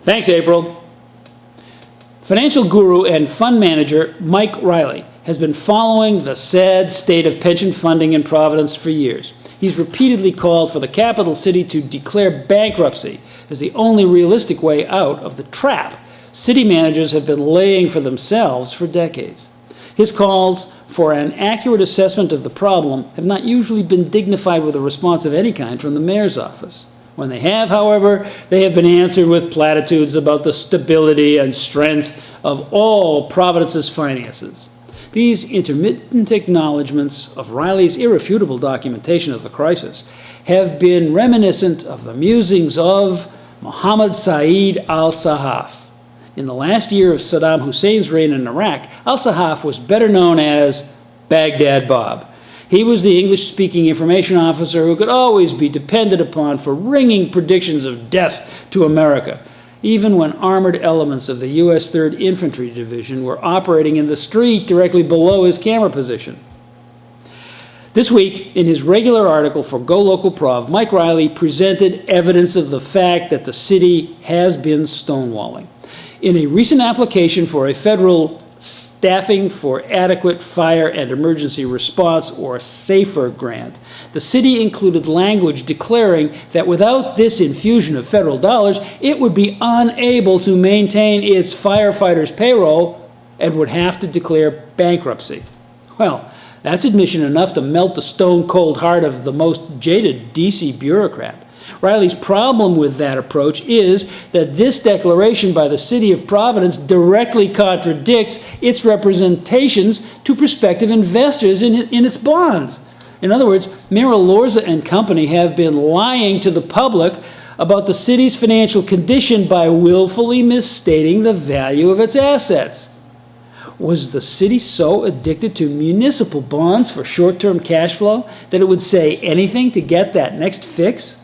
Thanks, April. Financial guru and fund manager Mike Riley has been following the sad state of pension funding in Providence for years. He's repeatedly called for the capital city to declare bankruptcy as the only realistic way out of the trap city managers have been laying for themselves for decades. His calls for an accurate assessment of the problem have not usually been dignified with a response of any kind from the mayor's office. When they have, however, they have been answered with platitudes about the stability and strength of all Providence's finances. These intermittent acknowledgments of Riley's irrefutable documentation of the crisis have been reminiscent of the musings of Mohammed Saeed al-Sahaf. In the last year of Saddam Hussein's reign in Iraq, al-Sahaf was better known as Baghdad Bob. He was the English-speaking information officer who could always be depended upon for ringing predictions of death to America, even when armored elements of the U.S. 3rd Infantry Division were operating in the street directly below his camera position. This week, in his regular article for Go Local Prov, Mike Riley presented evidence of the fact that the city has been stonewalling. In a recent application for a federal Staffing for Adequate Fire and Emergency Response, or SAFER grant, the city included language declaring that without this infusion of federal dollars, it would be unable to maintain its firefighters' payroll and would have to declare bankruptcy. Well, that's admission enough to melt the stone-cold heart of the most jaded DC bureaucrat. Riley's problem with that approach is that this declaration by the City of Providence directly contradicts its representations to prospective investors in its bonds. In other words, Mayor Elorza and company have been lying to the public about the city's financial condition by willfully misstating the value of its assets. Was the city so addicted to municipal bonds for short-term cash flow that it would say anything to get that next fix?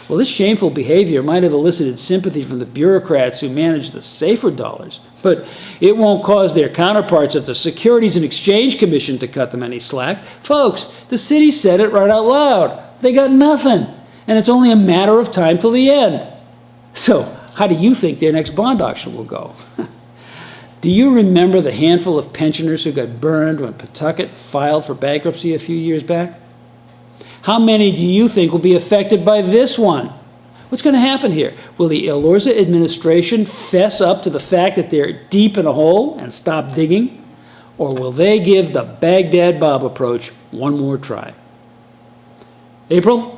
Well, this shameful behavior might have elicited sympathy from the bureaucrats who manage the SAFER dollars, but it won't cause their counterparts at the Securities and Exchange Commission to cut them any slack. Folks, the city said it right out loud. They got nothing, and it's only a matter of time till the end. So, how do you think their next bond auction will go? Do you remember the handful of pensioners who got burned when Pawtucket filed for bankruptcy a few years back? How many do you think will be affected by this one? What's going to happen here? Will the Elorza administration fess up to the fact that they're deep in a hole and stop digging? Or will they give the Baghdad Bob approach one more try? April?